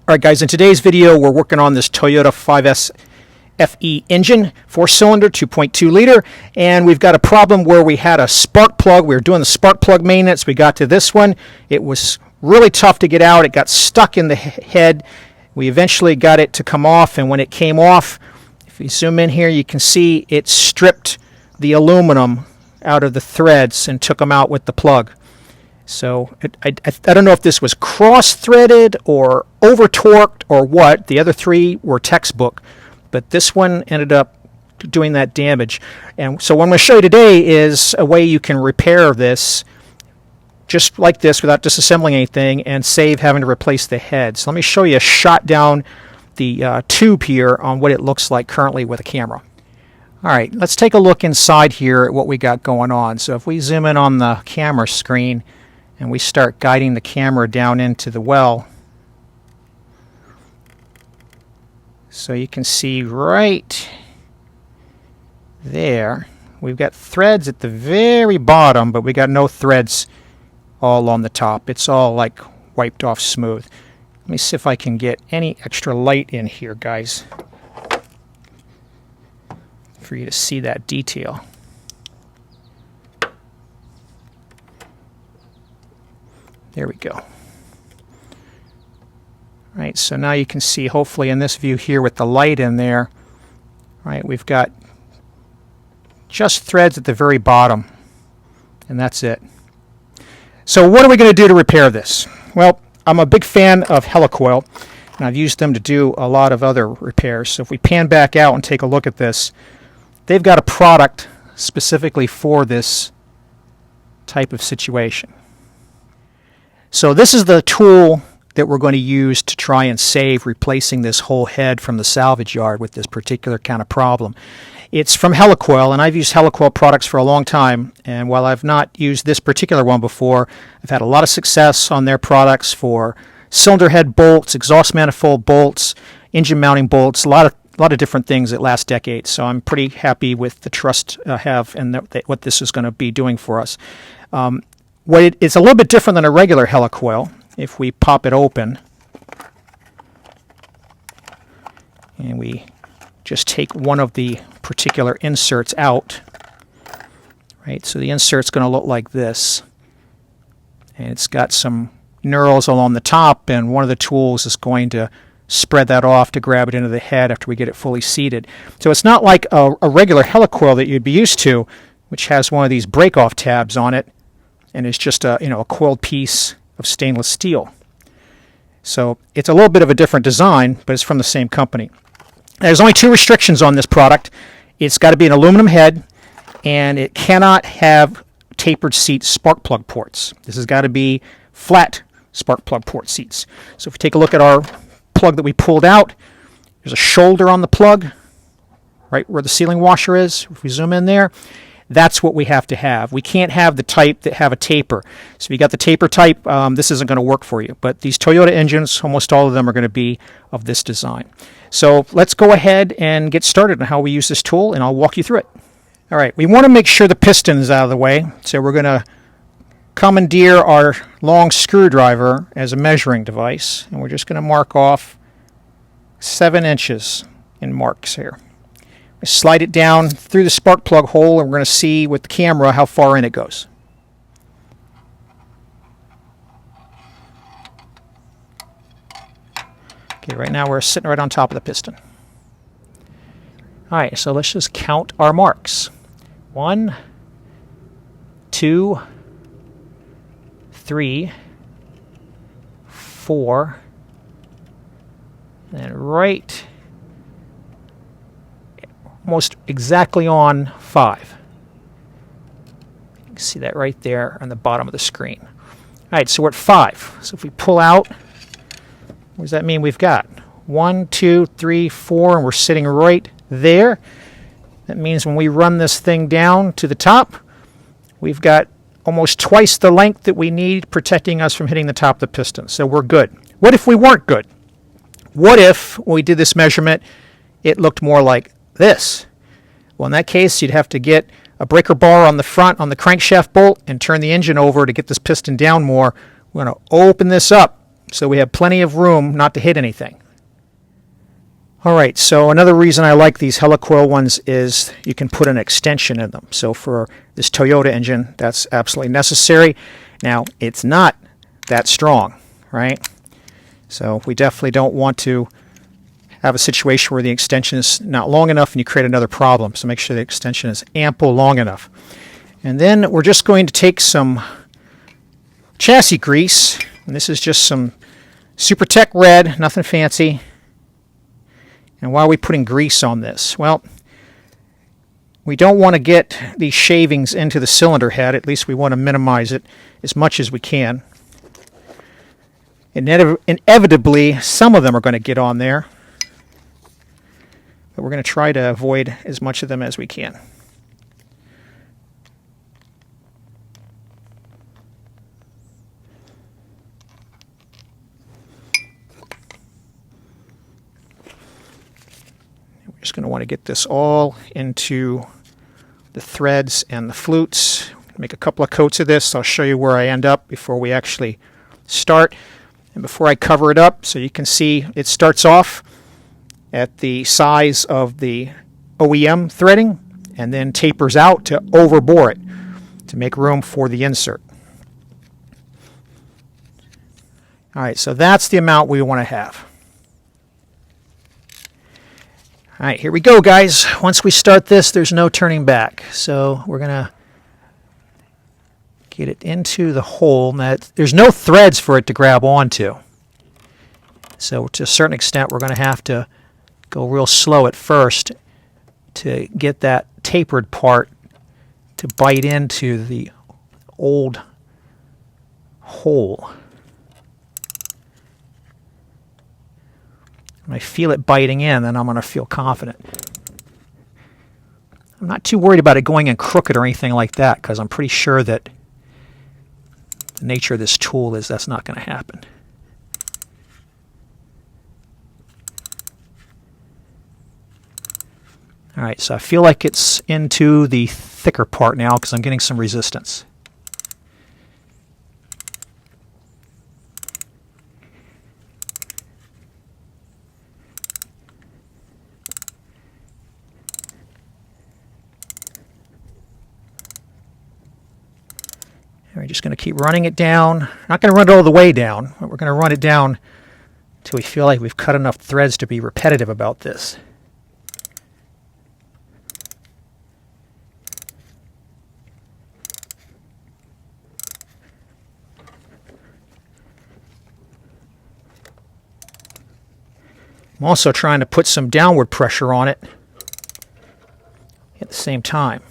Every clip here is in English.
Alright guys, in today's video we're working on this Toyota 5S-FE engine, 4-cylinder, 2.2 liter, and we've got a problem where we had a spark plug. We were doing the spark plug maintenance. We got to this one. It was really tough to get out. It got stuck in the head. We eventually got it to come off, and when it came off, if you zoom in here, you can see it stripped the aluminum out of the threads and took them out with the plug. So I don't know if this was cross-threaded or over-torqued or what. The other three were textbook, but this one ended up doing that damage. And so what I'm going to show you today is a way you can repair this just like this without disassembling anything and save having to replace the head. So let me show you a shot down the tube here on what it looks like currently with a camera. Alright, let's take a look inside here at what we got going on. So if we zoom in on the camera screen and we start guiding the camera down into the well, so you can see right there we've got threads at the very bottom, but we got no threads all on the top. It's all like wiped off smooth. Let me see if I can get any extra light in here, guys, for you to see that detail. There we go. All right, so now you can see, hopefully in this view here with the light in there, right, we've got just threads at the very bottom, and that's it. So what are we going to do to repair this? Well, I'm a big fan of helicoil, and I've used them to do a lot of other repairs. So if we pan back out and take a look at this, they've got a product specifically for this type of situation. So this is the tool that we're going to use to try and save replacing this whole head from the salvage yard with this particular kind of problem. It's from Helicoil, and I've used Helicoil products for a long time, and while I've not used this particular one before, I've had a lot of success on their products for cylinder head bolts, exhaust manifold bolts, engine mounting bolts, a lot of different things that last decades. So I'm pretty happy with the trust I have and what this is going to be doing for us. It's a little bit different than a regular helicoil. If we pop it open and we just take one of the particular inserts out, right? So the insert's going to look like this, and it's got some knurls along the top, and one of the tools is going to spread that off to grab it into the head after we get it fully seated. So it's not like a regular helicoil that you'd be used to, which has one of these break-off tabs on it, and it's just a coiled piece of stainless steel. So it's a little bit of a different design, but it's from the same company. There's only two restrictions on this product. It's got to be an aluminum head, and it cannot have tapered seat spark plug ports. This has got to be flat spark plug port seats. So if we take a look at our plug that we pulled out, there's a shoulder on the plug right where the sealing washer is. If we zoom in there, that's what we have to have. We can't have the type that have a taper. So if you got the taper type, this isn't going to work for you. But these Toyota engines, almost all of them are going to be of this design. So let's go ahead and get started on how we use this tool, and I'll walk you through it. All right, we want to make sure the piston is out of the way. So we're going to commandeer our long screwdriver as a measuring device, and we're just going to mark off 7 inches in marks here. Slide it down through the spark plug hole, and we're going to see with the camera how far in it goes. Okay, right now we're sitting right on top of the piston. Alright, so let's just count our marks. 1, 2, 3, 4, and right almost exactly on 5. You can see that right there on the bottom of the screen. Alright, so we're at 5. So if we pull out, what does that mean we've got? 1, 2, 3, 4, and we're sitting right there. That means when we run this thing down to the top, we've got almost twice the length that we need, protecting us from hitting the top of the piston. So we're good. What if we weren't good? What if, when we did this measurement, it looked more like this? Well, in that case, you'd have to get a breaker bar on the front on the crankshaft bolt and turn the engine over to get this piston down more. We're going to open this up so we have plenty of room not to hit anything. Alright, so another reason I like these helicoil ones is you can put an extension in them. So for this Toyota engine, that's absolutely necessary. Now, it's not that strong, right? So we definitely don't want to have a situation where the extension is not long enough and you create another problem. So make sure the extension is ample long enough. And then we're just going to take some chassis grease, and this is just some Supertech Red, nothing fancy. And why are we putting grease on this? Well, we don't want to get these shavings into the cylinder head. At least we want to minimize it as much as we can. Inevitably, some of them are going to get on there. But we're going to try to avoid as much of them as we can. We're just going to want to get this all into the threads and the flutes. Make a couple of coats of this. I'll show you where I end up before we actually start. And before I cover it up, so you can see it starts off at the size of the OEM threading and then tapers out to overbore it to make room for the insert. Alright, so that's the amount we want to have. Alright, here we go, guys. Once we start this, there's no turning back. So we're going to get it into the hole. Now, there's no threads for it to grab onto. So to a certain extent, we're going to have to go real slow at first to get that tapered part to bite into the old hole. When I feel it biting in, then I'm going to feel confident. I'm not too worried about it going in crooked or anything like that, because I'm pretty sure that the nature of this tool is that's not going to happen. Alright, so I feel like it's into the thicker part now because I'm getting some resistance. We're just going to keep running it down. Not going to run it all the way down, but we're going to run it down until we feel like we've cut enough threads to be repetitive about this. I'm also trying to put some downward pressure on it at the same time.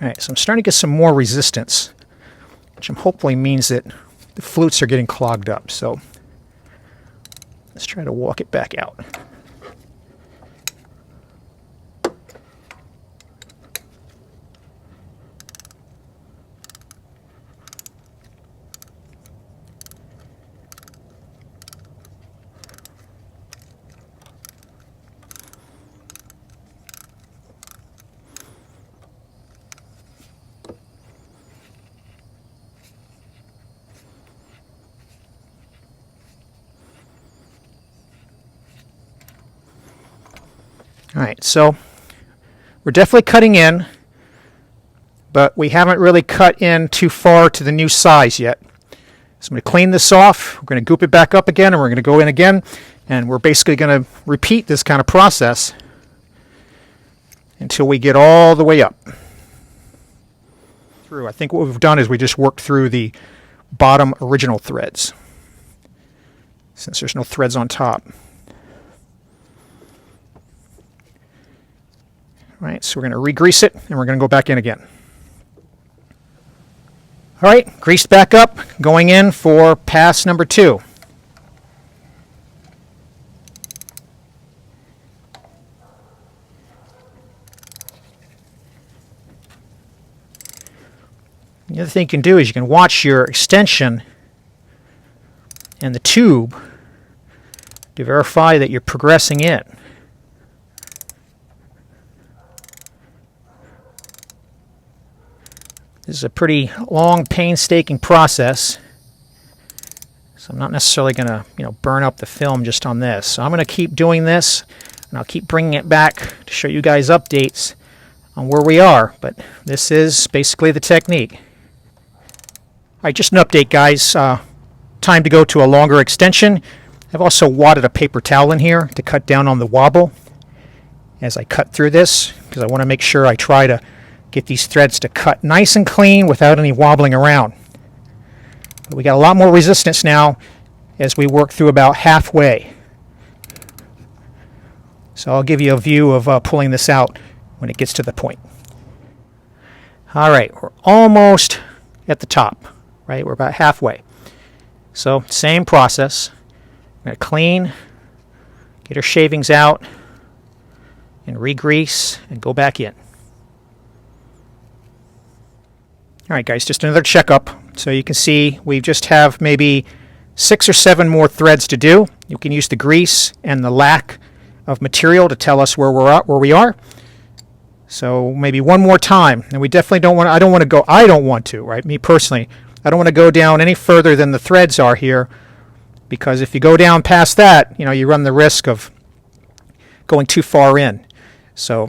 Alright, so I'm starting to get some more resistance, which hopefully means that the flutes are getting clogged up. So let's try to walk it back out. Alright, so we're definitely cutting in, but we haven't really cut in too far to the new size yet. So I'm going to clean this off, we're going to goop it back up again, and we're going to go in again, and we're basically going to repeat this kind of process until we get all the way up. I think what we've done is we just worked through the bottom original threads, since there's no threads on top. Alright, so we're going to re-grease it, and we're going to go back in again. Alright, greased back up, going in for pass number 2. The other thing you can do is you can watch your extension and the tube to verify that you're progressing in. This is a pretty long, painstaking process. So I'm not necessarily going to, burn up the film just on this. So I'm going to keep doing this, and I'll keep bringing it back to show you guys updates on where we are. But this is basically the technique. All right, just an update, guys. Time to go to a longer extension. I've also wadded a paper towel in here to cut down on the wobble as I cut through this, because I want to make sure I try to get these threads to cut nice and clean without any wobbling around. But we got a lot more resistance now as we work through about halfway. So I'll give you a view of pulling this out when it gets to the point. All right, we're almost at the top, right? We're about halfway. So same process. I'm going to clean, get our shavings out, and re-grease, and go back in. All right, guys, just another checkup. So you can see we just have maybe 6 or 7 more threads to do. You can use the grease and the lack of material to tell us where we are. So maybe one more time. And we definitely don't want to, right? Me personally, I don't want to go down any further than the threads are here, because if you go down past that, you run the risk of going too far in. So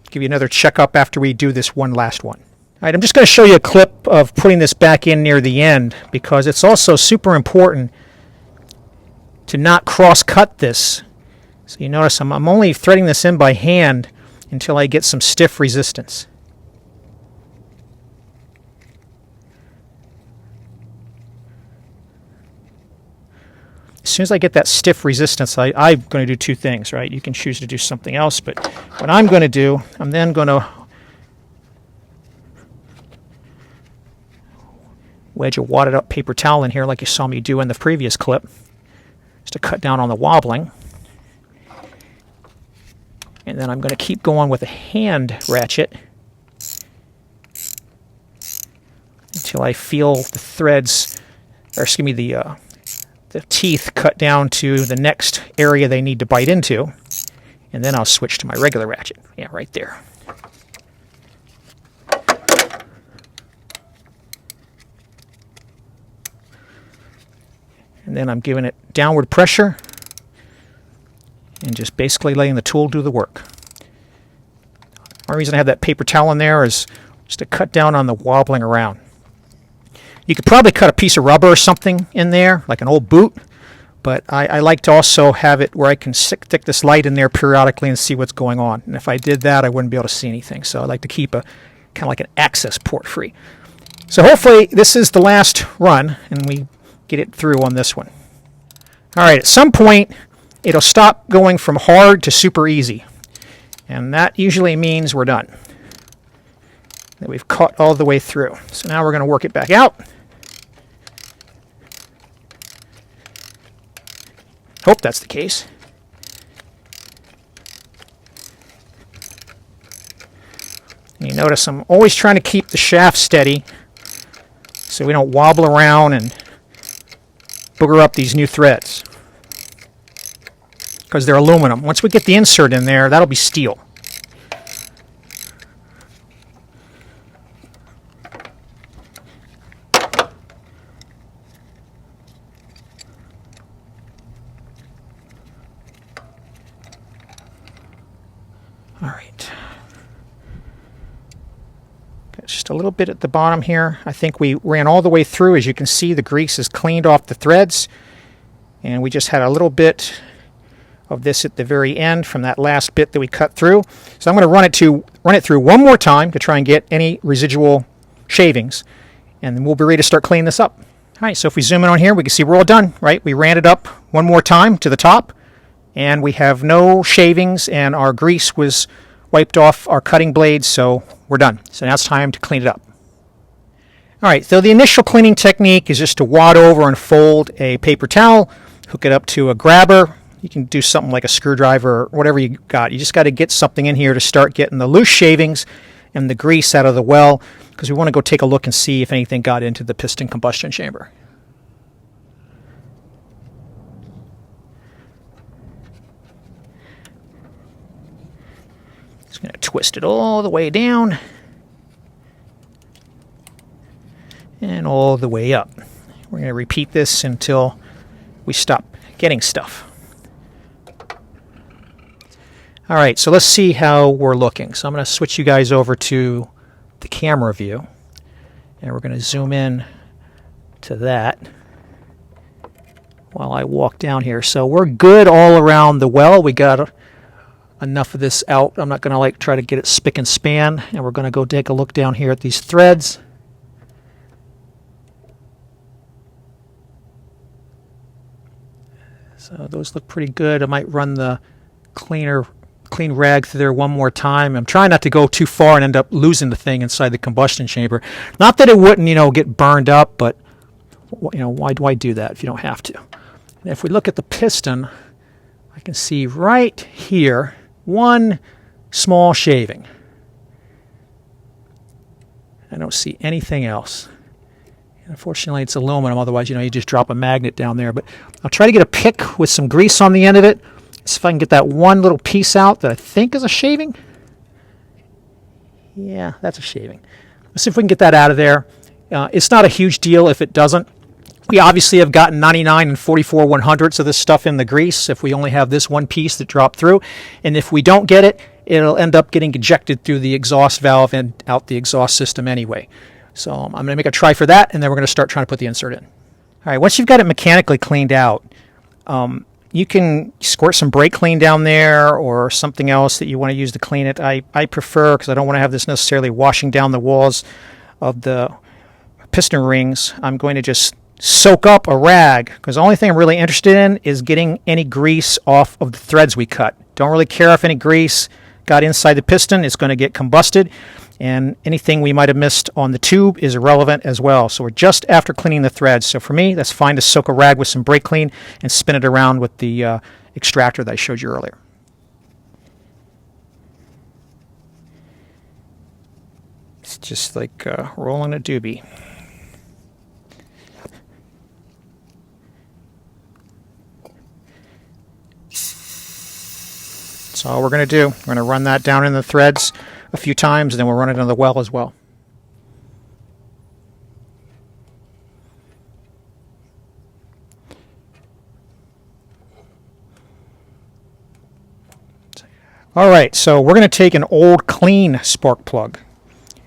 give you another checkup after we do this one last one. All right, I'm just going to show you a clip of putting this back in near the end, because it's also super important to not cross-cut this. So you notice I'm only threading this in by hand until I get some stiff resistance. As soon as I get that stiff resistance, I'm going to do 2 things, right? You can choose to do something else, but what I'm going to do, I'm then going to wedge a wadded up paper towel in here like you saw me do in the previous clip, just to cut down on the wobbling. And then I'm going to keep going with a hand ratchet until I feel the threads, or excuse me, the teeth cut down to the next area they need to bite into. And then I'll switch to my regular ratchet. Yeah, right there. And then I'm giving it downward pressure and just basically letting the tool do the work. The only reason I have that paper towel in there is just to cut down on the wobbling around. You could probably cut a piece of rubber or something in there, like an old boot, but I like to also have it where I can stick this light in there periodically and see what's going on. And if I did that, I wouldn't be able to see anything. So I like to keep a kind of like an access port free. So hopefully this is the last run, and we get it through on this one. All right, at some point, it'll stop going from hard to super easy. And that usually means we're done. That we've cut all the way through. So now we're going to work it back out. Hope that's the case. And you notice I'm always trying to keep the shaft steady so we don't wobble around and booger up these new threads, because they're aluminum. Once we get the insert in there, that'll be steel. All right. Got just a little bit at the bottom here. I think we ran all the way through. As you can see, the grease is cleaned off the threads, and we just had a little bit of this at the very end from that last bit that we cut through. So I'm going to run it through one more time to try and get any residual shavings, and then we'll be ready to start cleaning this up. All right, so if we zoom in on here, we can see we're all done, right? We ran it up one more time to the top, and we have no shavings, and our grease was wiped off our cutting blades, so we're done. So now it's time to clean it up. All right, so the initial cleaning technique is just to wad over and fold a paper towel, hook it up to a grabber. You can do something like a screwdriver or whatever you got. You just got to get something in here to start getting the loose shavings and the grease out of the well, because we want to go take a look and see if anything got into the piston combustion chamber. Just going to twist it all the way down. and all the way up. We're going to repeat this until we stop getting stuff. All right, so let's see how we're looking. So I'm going to switch you guys over to the camera view, and we're going to zoom in to that while I walk down here. So we're good all around the well. We got enough of this out. I'm not going to try to get it spick and span, and we're going to go take a look down here at these threads. So those look pretty good. I might run the clean rag through there one more time. I'm trying not to go too far and end up losing the thing inside the combustion chamber. Not that it wouldn't, get burned up, but why do that if you don't have to? And if we look at the piston, I can see right here one small shaving. I don't see anything else. Unfortunately, it's aluminum. Otherwise, you just drop a magnet down there. But I'll try to get a pick with some grease on the end of it. See if I can get that one little piece out that I think is a shaving. Yeah, that's a shaving. Let's see if we can get that out of there. It's not a huge deal if it doesn't. We obviously have gotten 99 and 44 100ths of this stuff in the grease if we only have this one piece that dropped through. And if we don't get it, it'll end up getting ejected through the exhaust valve and out the exhaust system anyway. So I'm going to make a try for that, and then we're going to start trying to put the insert in. All right, once you've got it mechanically cleaned out, you can squirt some brake clean down there or something else that you want to use to clean it. I prefer, because I don't want to have this necessarily washing down the walls of the piston rings, I'm going to just soak up a rag, because the only thing I'm really interested in is getting any grease off of the threads we cut. Don't really care if any grease got inside the piston. It's going to get combusted, and anything we might have missed on the tube is irrelevant as well. So we're just after cleaning the threads. So for me, that's fine to soak a rag with some brake clean and spin it around with the extractor that I showed you earlier. It's just like rolling a doobie. That's all we're going to do. We're going to run that down in the threads a few times, and then we'll run it on the well as well. All right, so we're going to take an old clean spark plug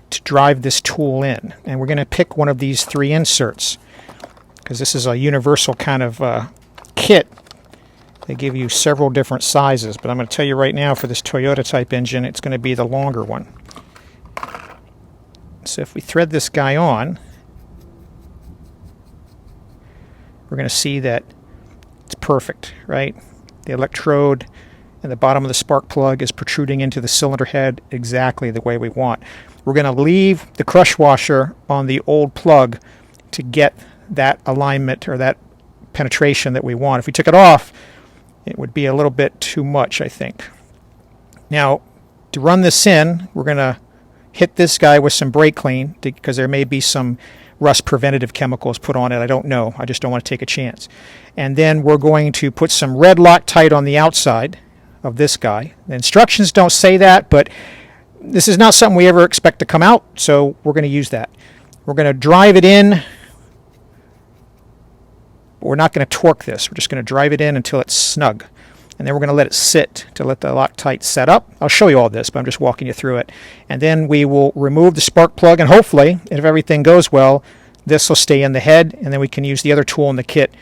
to drive this tool in, and we're going to pick one of these 3 inserts, because this is a universal kind of kit. They give you several different sizes, but I'm going to tell you right now, for this Toyota type engine, it's going to be the longer one. So if we thread this guy on, we're going to see that it's perfect, right? The electrode and the bottom of the spark plug is protruding into the cylinder head exactly the way we want. We're going to leave the crush washer on the old plug to get that alignment or that penetration that we want. If we took it off, it would be a little bit too much, I think. Now, to run this in, we're going to hit this guy with some brake clean, because there may be some rust preventative chemicals put on it. I don't know. I just don't want to take a chance. And then we're going to put some red Loctite on the outside of this guy. The instructions don't say that, but this is not something we ever expect to come out, so we're going to use that. We're going to drive it in. We're not going to torque this. We're just going to drive it in until it's snug. And then we're going to let it sit to let the Loctite set up. I'll show you all this, but I'm just walking you through it. And then we will remove the spark plug, and hopefully, if everything goes well, this will stay in the head, and then we can use the other tool in the kit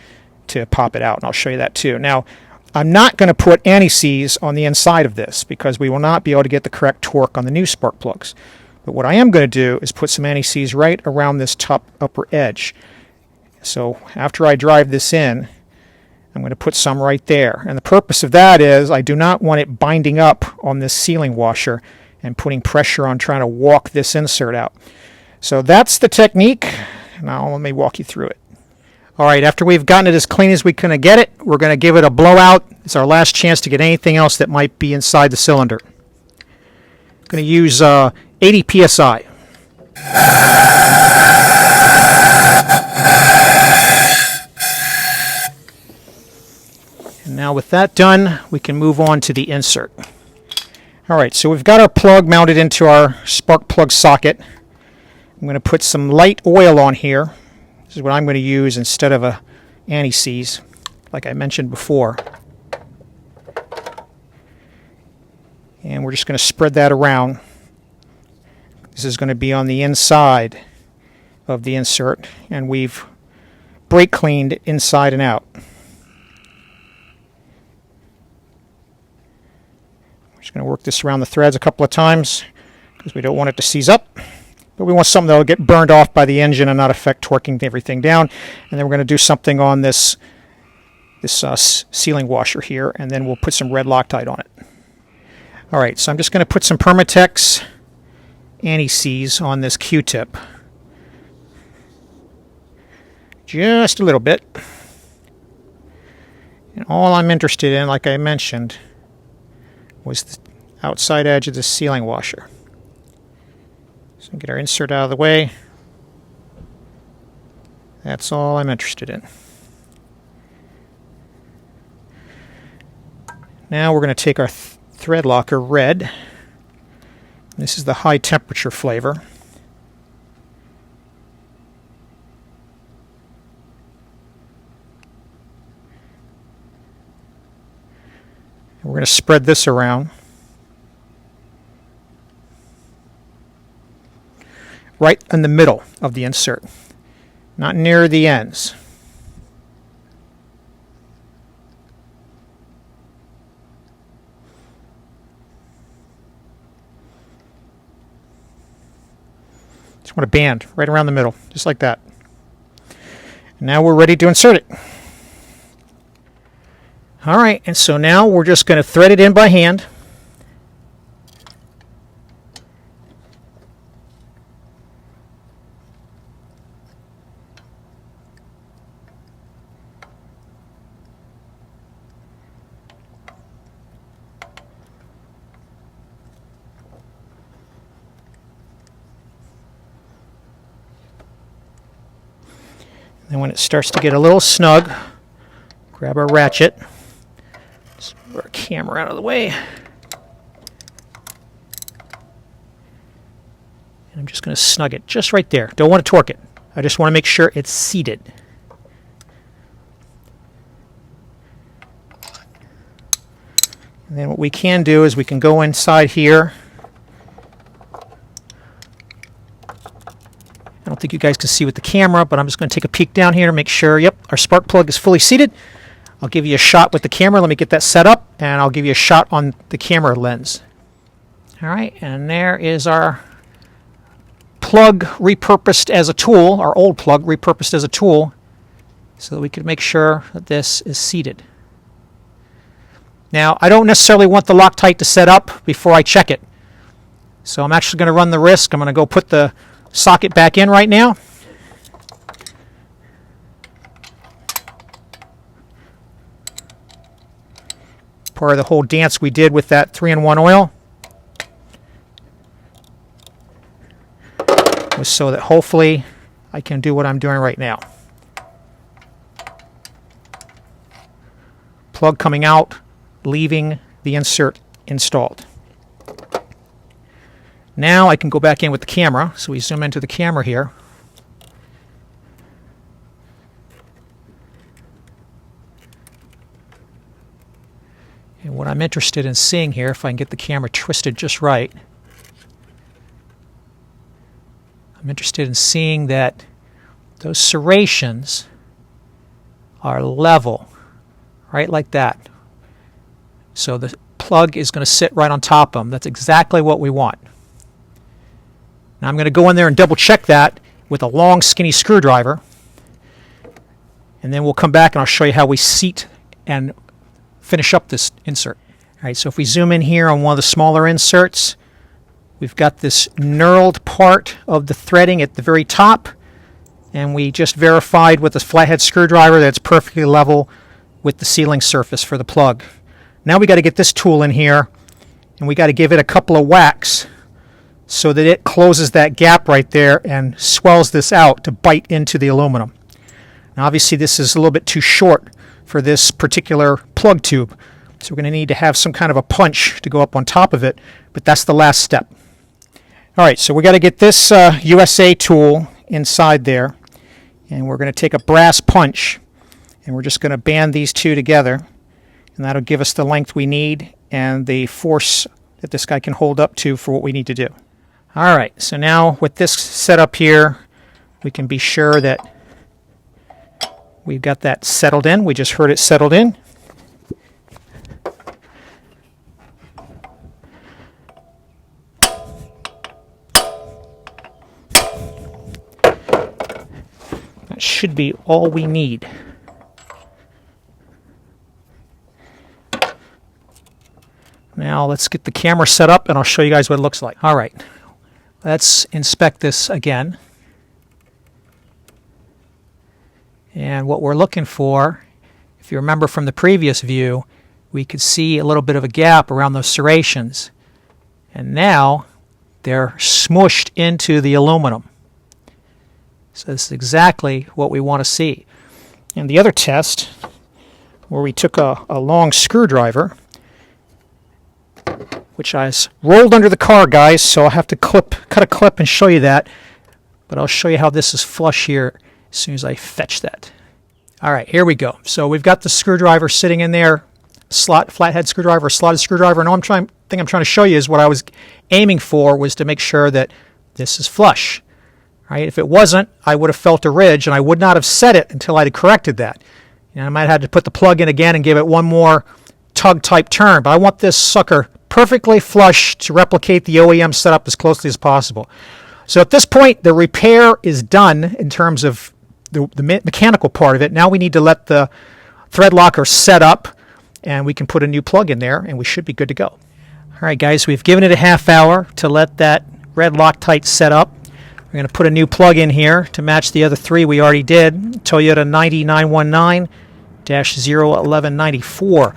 to pop it out. And I'll show you that too. Now, I'm not going to put anti-seize on the inside of this, because we will not be able to get the correct torque on the new spark plugs. But what I am going to do is put some anti-seize right around this top upper edge. So after I drive this in, I'm going to put some right there. And the purpose of that is I do not want it binding up on this sealing washer and putting pressure on trying to walk this insert out. So that's the technique. Now let me walk you through it. All right, after we've gotten it as clean as we can get it, we're going to give it a blowout. It's our last chance to get anything else that might be inside the cylinder. I'm going to use 80 psi. And now with that done, we can move on to the insert. All right, so we've got our plug mounted into our spark plug socket. I'm going to put some light oil on here This is what I'm going to use instead of a anti-seize, like I mentioned before. And we're just going to spread that around. This is going to be on the inside of the insert, and we've brake cleaned inside and out. We're just going to work this around the threads a couple of times because we don't want it to seize up, but we want something that will get burned off by the engine and not affect torquing everything down. And then we're going to do something on this sealing washer here, and then we'll put some red Loctite on it. All right, so I'm just going to put some Permatex anti-seize on this Q-tip. Just a little bit. And all I'm interested in, like I mentioned, was the outside edge of the sealing washer. So get our insert out of the way. That's all I'm interested in. Now we're going to take our thread locker red. This is the high temperature flavor. And we're going to spread this around. Right in the middle of the insert, not near the ends. Just want a band right around the middle, just like that. And now we're ready to insert it. All right, and so now we're just going to thread it in by hand. And when it starts to get a little snug, grab our ratchet. Let's move our camera out of the way. And I'm just going to snug it just right there. Don't want to torque it. I just want to make sure it's seated. And then what we can do is we can go inside here. I don't think you guys can see with the camera, but I'm just going to take a peek down here to make sure, yep, our spark plug is fully seated. I'll give you a shot with the camera. Let me get that set up, and I'll give you a shot on the camera lens. All right, and there is our plug repurposed as a tool, our old plug repurposed as a tool, so that we can make sure that this is seated. Now, I don't necessarily want the Loctite to set up before I check it. So I'm actually going to run the risk. I'm going to go put the socket back in right now. Part of the whole dance we did with that 3-in-1 oil was so that hopefully I can do what I'm doing right now. Plug coming out, leaving the insert installed. Now I can go back in with the camera. So we zoom into the camera here. And what I'm interested in seeing here, if I can get the camera twisted just right, I'm interested in seeing that those serrations are level, right like that. So the plug is going to sit right on top of them. That's exactly what we want. Now I'm going to go in there and double check that with a long skinny screwdriver, and then we'll come back and I'll show you how we seat and finish up this insert. All right, so if we zoom in here on one of the smaller inserts, we've got this knurled part of the threading at the very top, and we just verified with a flathead screwdriver that it's perfectly level with the sealing surface for the plug. Now we got to get this tool in here, and we got to give it a couple of whacks so that it closes that gap right there and swells this out to bite into the aluminum. Now obviously this is a little bit too short for this particular plug tube, so we're going to need to have some kind of a punch to go up on top of it, but that's the last step. Alright, so we got to get this USA tool inside there, And we're going to take a brass punch, and we're just going to band these two together, and that'll give us the length we need and the force that this guy can hold up to for what we need to do. All right, so now with this setup here, we can be sure that we've got that settled in. We just heard it settled in. That should be all we need. Now let's get the camera set up and I'll show you guys what it looks like. All right, let's inspect this again. And what we're looking for, if you remember from the previous view, we could see a little bit of a gap around those serrations. And now they're smooshed into the aluminum. So this is exactly what we want to see. And the other test, where we took a long screwdriver, which I rolled under the car, guys, so I'll have to cut a clip and show you that. But I'll show you how this is flush here as soon as I fetch that. All right, here we go. So we've got the screwdriver sitting in there, flathead screwdriver, slotted screwdriver. And all thing I'm trying to show you is what I was aiming for was to make sure that this is flush. Right? If it wasn't, I would have felt a ridge, and I would not have set it until I had corrected that. I might have had to put the plug in again and give it one more tug-type turn, but I want this sucker perfectly flush to replicate the OEM setup as closely as possible. So at this point, the repair is done in terms of the mechanical part of it. Now we need to let the thread locker set up, and we can put a new plug in there, and we should be good to go. All right, guys, we've given it a half hour to let that red Loctite set up. We're going to put a new plug in here to match the other three we already did. Toyota 9919-01194.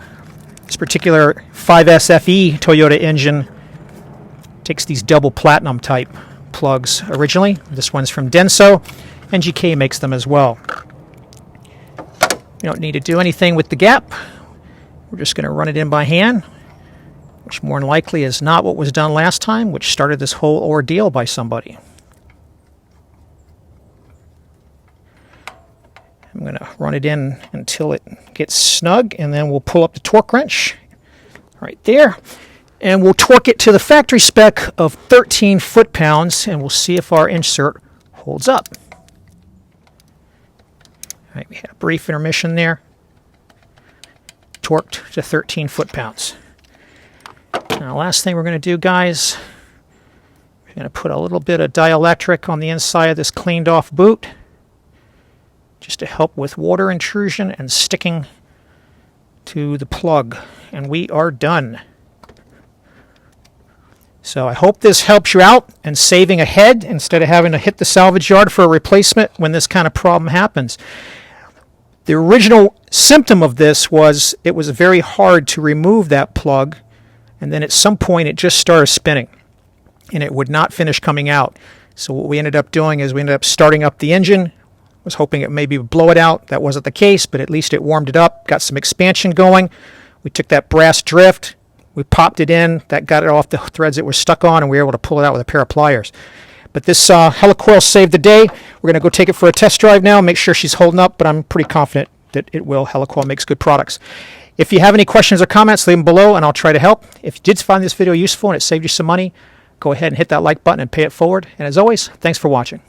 This particular 5S-FE Toyota engine takes these double platinum type plugs originally. This one's from Denso, and GK makes them as well. You don't need to do anything with the gap. We're just going to run it in by hand, which more than likely is not what was done last time, which started this whole ordeal by somebody. I'm going to run it in until it gets snug, and then we'll pull up the torque wrench right there, and we'll torque it to the factory spec of 13 foot-pounds, and we'll see if our insert holds up. All right, we had a brief intermission there. Torqued to 13 foot-pounds. Now, last thing we're going to do, guys, we're going to put a little bit of dielectric on the inside of this cleaned-off boot, just to help with water intrusion and sticking to the plug. And we are done. So I hope this helps you out and saving a head instead of having to hit the salvage yard for a replacement when this kind of problem happens. The original symptom of this was it was very hard to remove that plug, and then at some point it just started spinning and it would not finish coming out. So what we ended up doing is we ended up starting up the engine. Was hoping it maybe would blow it out. That wasn't the case, but at least it warmed it up, got some expansion going. We took that brass drift, we popped it in, that got it off the threads it was stuck on, and we were able to pull it out with a pair of pliers. But this helicoil saved the day. We're going to go take it for a test drive now, make sure she's holding up, but I'm pretty confident that it will. Helicoil makes good products. If you have any questions or comments, leave them below, and I'll try to help. If you did find this video useful and it saved you some money, go ahead and hit that like button and pay it forward. And as always, thanks for watching.